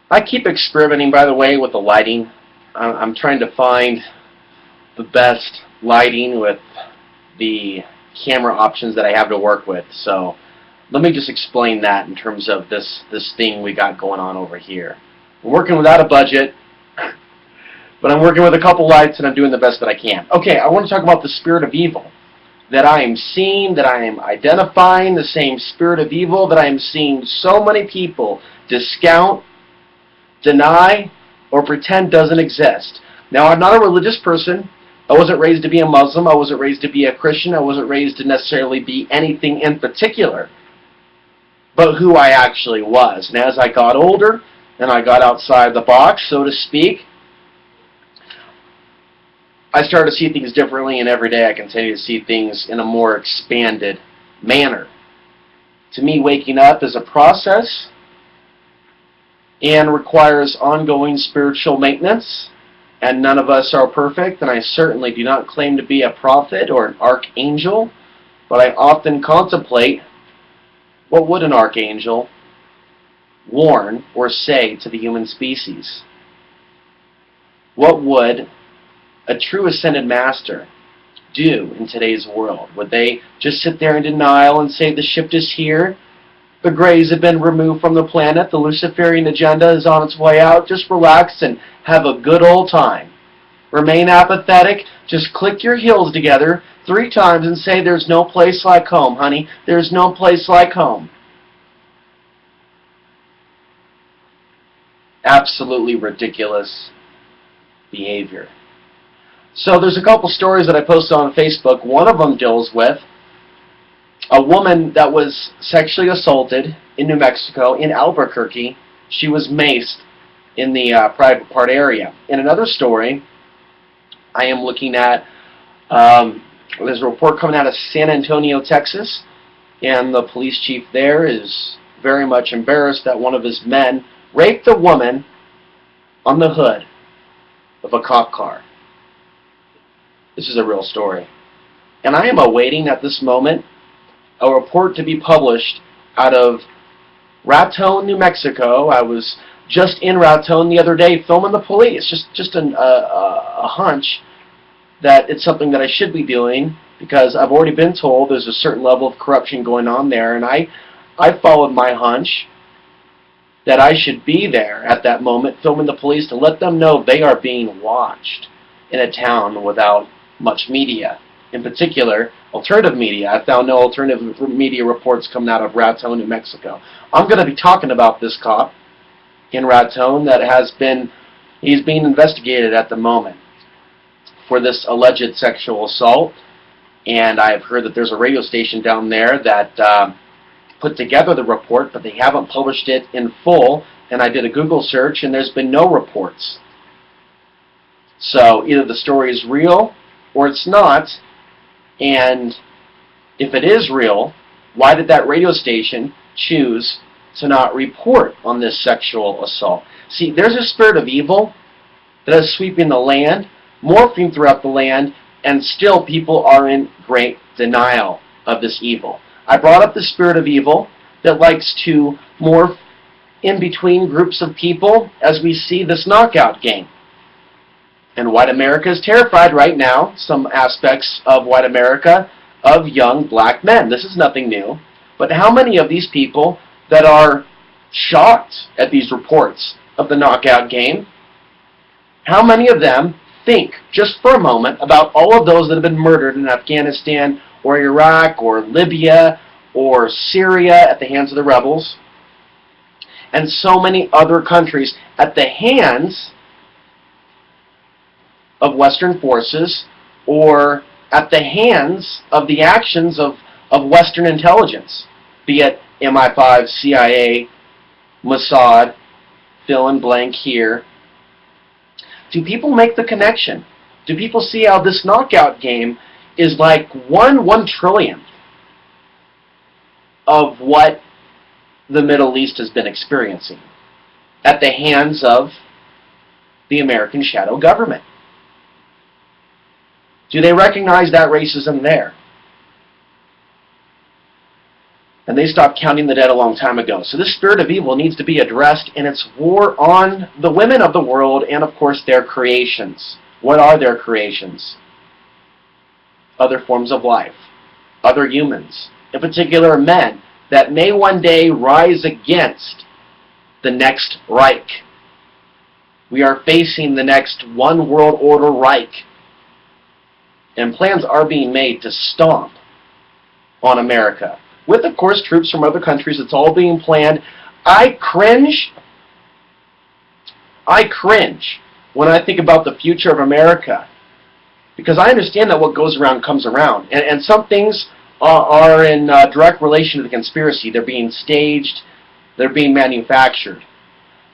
I keep experimenting, by the way, with the lighting. I'm trying to find the best lighting with the camera options that I have to work with. So let me just explain that in terms of this thing we got going on over here. I'm working without a budget, but I'm working with a couple lights and I'm doing the best that I can. Okay, I want to talk about the spirit of evil that I am seeing, that I am identifying, the same spirit of evil that I am seeing so many people discount, deny, or pretend doesn't exist. Now, I'm not a religious person. I wasn't raised to be a Muslim. I wasn't raised to be a Christian. I wasn't raised to necessarily be anything in particular, but who I actually was. And as I got older and I got outside the box, so to speak, I started to see things differently, and every day I continue to see things in a more expanded manner. To me, waking up is a process and requires ongoing spiritual maintenance, and none of us are perfect, and I certainly do not claim to be a prophet or an archangel, but I often contemplate, what would an archangel warn or say to the human species? What would a true ascended master do in today's world? Would they just sit there in denial and say the shift is here, the Greys have been removed from the planet, the Luciferian agenda is on its way out, just relax and have a good old time? Remain apathetic, just click your heels together 3 times and say, there's no place like home, honey, there's no place like home. Absolutely ridiculous behavior. So there's a couple stories that I posted on Facebook. One of them deals with a woman that was sexually assaulted in New Mexico, in Albuquerque. She was maced in the private part area. In another story, I am looking at, there's a report coming out of San Antonio, Texas, and the police chief there is very much embarrassed that one of his men raped a woman on the hood of a cop car. This is a real story. And I am awaiting at this moment a report to be published out of Raton, New Mexico. I was just in Raton the other day filming the police. Just a hunch that it's something that I should be doing, because I've already been told there's a certain level of corruption going on there, and I followed my hunch that I should be there at that moment filming the police to let them know they are being watched in a town without much media. In particular, alternative media. I found no alternative media reports coming out of Raton, New Mexico. I'm going to be talking about this cop in Raton that he's being investigated at the moment for this alleged sexual assault. And I've heard that there's a radio station down there that put together the report, but they haven't published it in full. And I did a Google search, and there's been no reports. So either the story is real or it's not. And if it is real, why did that radio station choose to not report on this sexual assault? See, there's a spirit of evil that is sweeping the land, morphing throughout the land, and still people are in great denial of this evil. I brought up the spirit of evil that likes to morph in between groups of people as we see this knockout game. And white America is terrified right now, some aspects of white America, of young black men. This is nothing new. But how many of these people that are shocked at these reports of the knockout game, how many of them think just for a moment about all of those that have been murdered in Afghanistan or Iraq or Libya or Syria at the hands of the rebels, and so many other countries at the hands of Western forces, or at the hands of the actions of Western intelligence, be it MI5, CIA, Mossad, fill in blank here. Do people make the connection? Do people see how this knockout game is like 1/1 trillionth of what the Middle East has been experiencing at the hands of the American shadow government? Do they recognize that racism there? And they stopped counting the dead a long time ago. So this spirit of evil needs to be addressed, and it's war on the women of the world and, of course, their creations. What are their creations? Other forms of life, other humans, in particular men, that may one day rise against the next Reich. We are facing the next one world order Reich. And plans are being made to stomp on America. With, of course, troops from other countries. It's all being planned. I cringe when I think about the future of America, because I understand that what goes around comes around. And some things are in direct relation to the conspiracy. They're being staged. They're being manufactured.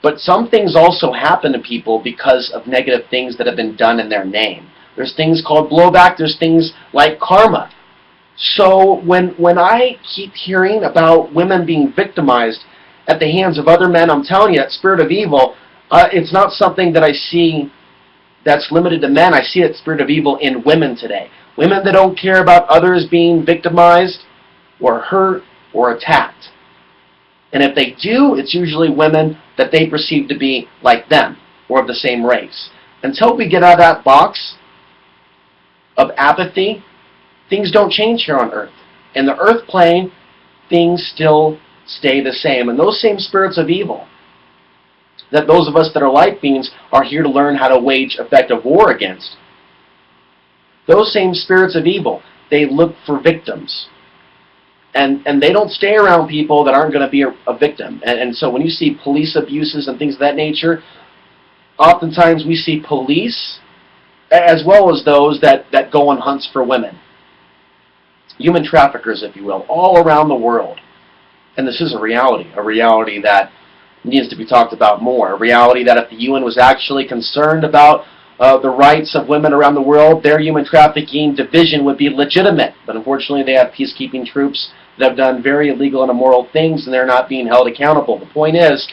But some things also happen to people because of negative things that have been done in their name. There's things called blowback. There's things like karma. So when I keep hearing about women being victimized at the hands of other men, I'm telling you, that spirit of evil, it's not something that I see that's limited to men. I see that spirit of evil in women today. Women that don't care about others being victimized or hurt or attacked. And if they do, it's usually women that they perceive to be like them or of the same race. Until we get out of that box of apathy, things don't change here on earth. In the earth plane, things still stay the same. And those same spirits of evil, that those of us that are light beings are here to learn how to wage effective war against, those same spirits of evil, they look for victims. And they don't stay around people that aren't going to be a victim. And so when you see police abuses and things of that nature, oftentimes we see police as well as those that go on hunts for women. Human traffickers, if you will, all around the world. And this is a reality that needs to be talked about more, a reality that if the UN was actually concerned about the rights of women around the world, their human trafficking division would be legitimate. But unfortunately, they have peacekeeping troops that have done very illegal and immoral things, and they're not being held accountable. The point is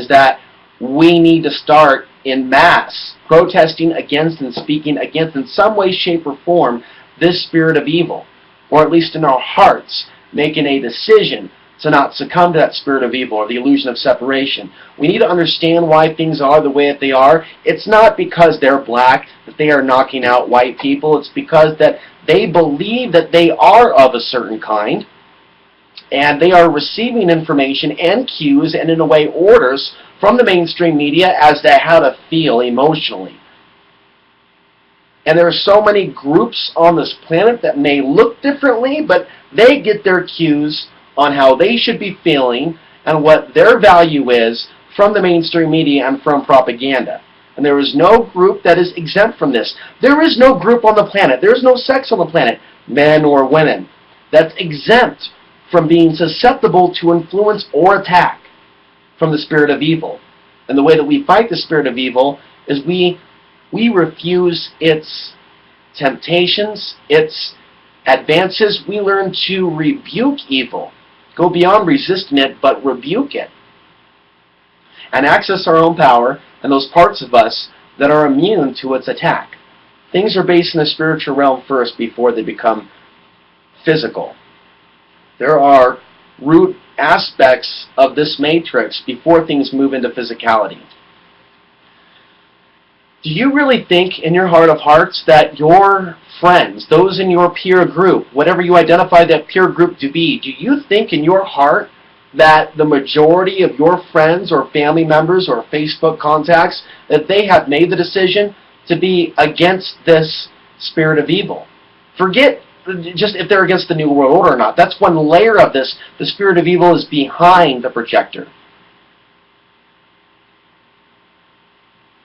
that we need to start in mass protesting against and speaking against, in some way, shape, or form, this spirit of evil. Or at least in our hearts, making a decision to not succumb to that spirit of evil or the illusion of separation. We need to understand why things are the way that they are. It's not because they're black that they are knocking out white people. It's because that they believe that they are of a certain kind, and they are receiving information and cues and, in a way, orders from the mainstream media as to how to feel emotionally. And there are so many groups on this planet that may look differently, but they get their cues on how they should be feeling and what their value is from the mainstream media and from propaganda. And there is no group that is exempt from this. There is no group on the planet, there is no sex on the planet, men or women, that's exempt from being susceptible to influence or attack from the spirit of evil. And the way that we fight the spirit of evil is we refuse its temptations, its advances. We learn to rebuke evil. Go beyond resisting it, but rebuke it. And access our own power and those parts of us that are immune to its attack. Things are based in the spiritual realm first before they become physical. There are root aspects of this matrix before things move into physicality. Do you really think in your heart of hearts that your friends, those in your peer group, whatever you identify that peer group to be, do you think in your heart that the majority of your friends or family members or Facebook contacts, that they have made the decision to be against this spirit of evil? Forget just if they're against the New World Order or not. That's one layer of this. The spirit of evil is behind the projector,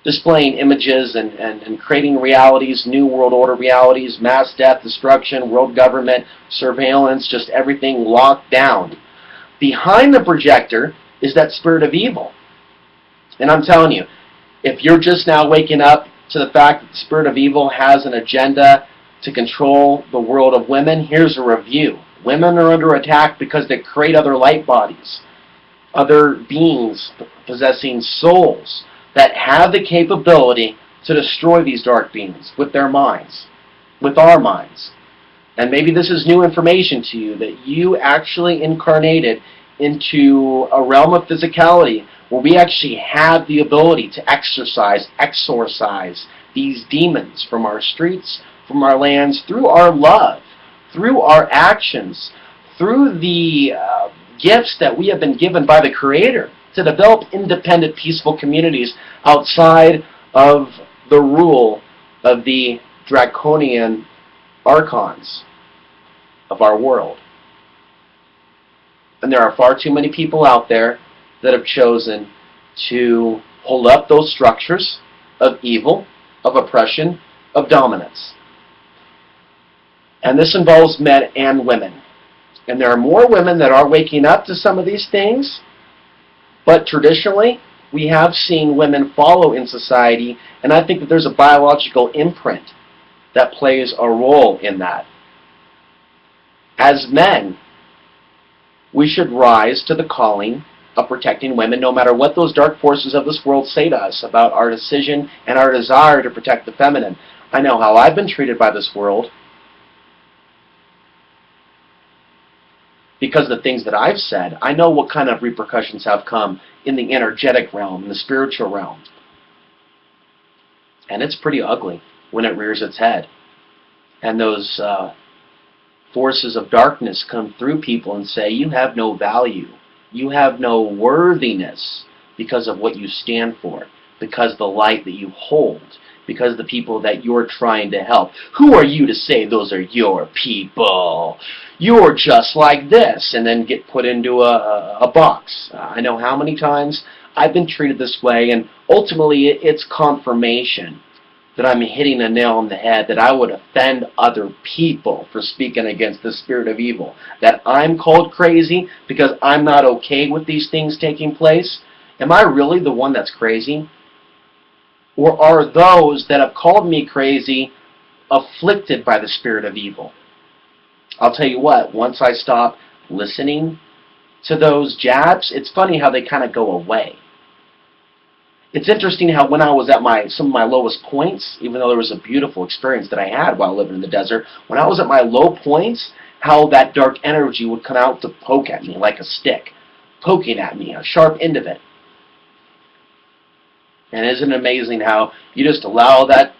displaying images and creating realities, New World Order realities, mass death, destruction, world government, surveillance, just everything locked down. Behind the projector is that spirit of evil. And I'm telling you, if you're just now waking up to the fact that the spirit of evil has an agenda to control the world of women, here's a review. Women are under attack because they create other light bodies, other beings possessing souls that have the capability to destroy these dark beings with their minds, with our minds. and maybe this is new information to you, that you actually incarnated into a realm of physicality where we actually have the ability to exorcise these demons from our streets, from our lands, through our love, through our actions, through the gifts that we have been given by the Creator to develop independent, peaceful communities outside of the rule of the draconian archons of our world. And there are far too many people out there that have chosen to hold up those structures of evil, of oppression, of dominance. And this involves men and women. And there are more women that are waking up to some of these things, but traditionally we have seen women follow in society, and I think that there's a biological imprint that plays a role in that. As men, we should rise to the calling of protecting women, no matter what those dark forces of this world say to us about our decision and our desire to protect the feminine. I know how I've been treated by this world because of the things that I've said. I know what kind of repercussions have come in the energetic realm, in the spiritual realm. And it's pretty ugly when it rears its head. And those forces of darkness come through people and say, you have no value. You have no worthiness because of what you stand for, because of the light that you hold, because of the people that you're trying to help. Who are you to say those are your people? You're just like this, and then get put into a box. I know how many times I've been treated this way, and ultimately it's confirmation that I'm hitting a nail on the head, that I would offend other people for speaking against the spirit of evil, that I'm called crazy because I'm not okay with these things taking place. Am I really the one that's crazy? Or are those that have called me crazy afflicted by the spirit of evil? I'll tell you what, once I stop listening to those jabs, it's funny how they kind of go away. It's interesting how when I was at some of my lowest points, even though there was a beautiful experience that I had while living in the desert, when I was at my low points, how that dark energy would come out to poke at me like a stick, poking at me, a sharp end of it. And isn't it amazing how you just allow that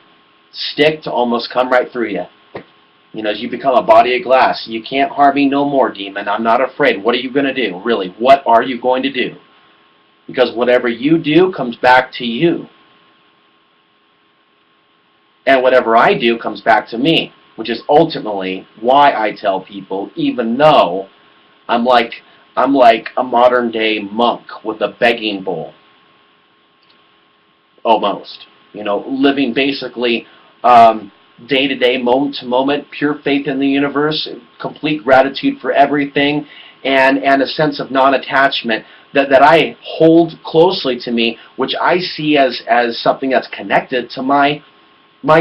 stick to almost come right through you? You know, as you become a body of glass, you can't harm me no more, demon. I'm not afraid. What are you going to do? Really, what are you going to do? Because whatever you do comes back to you. And whatever I do comes back to me, which is ultimately why I tell people, even though I'm like a modern day monk with a begging bowl. Almost. You know, living basically day to day, moment to moment, pure faith in the universe, complete gratitude for everything, and a sense of non-attachment that I hold closely to me, which I see as something that's connected to my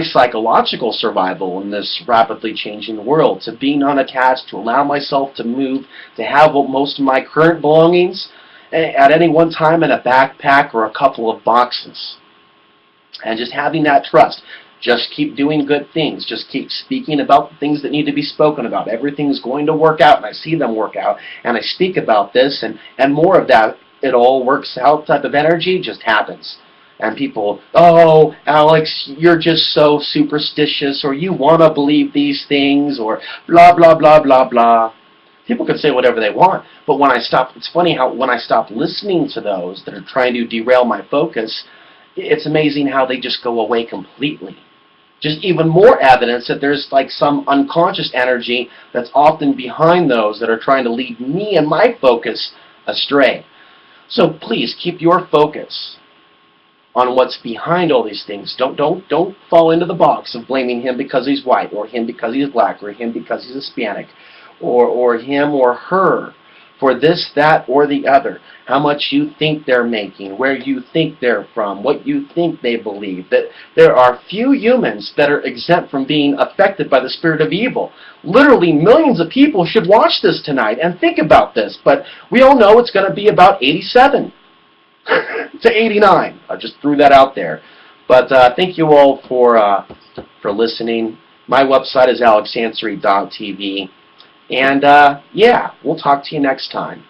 psychological survival in this rapidly changing world, to be non-attached, to allow myself to move, to have most of my current belongings at any one time in a backpack or a couple of boxes. And just having that trust. Just keep doing good things. Just keep speaking about the things that need to be spoken about. Everything's going to work out, and I see them work out. And I speak about this, and more of that, it all works out type of energy just happens. And people, oh, Alex, you're just so superstitious, or you want to believe these things, or blah, blah, blah, blah, blah. People can say whatever they want, but when I stop, it's funny how when I stop listening to those that are trying to derail my focus, it's amazing how they just go away completely. Just even more evidence that there's like some unconscious energy that's often behind those that are trying to lead me and my focus astray. So please keep your focus on what's behind all these things. Don't fall into the box of blaming him because he's white, or him because he's black, or him because he's Hispanic, or him or her for this, that, or the other. How much you think they're making, where you think they're from, what you think they believe. That there are few humans that are exempt from being affected by the spirit of evil. Literally millions of people should watch this tonight and think about this, but we all know it's going to be about 87 to 89. I just threw that out there. But thank you all for listening. My website is alexansary.tv. And, yeah, we'll talk to you next time.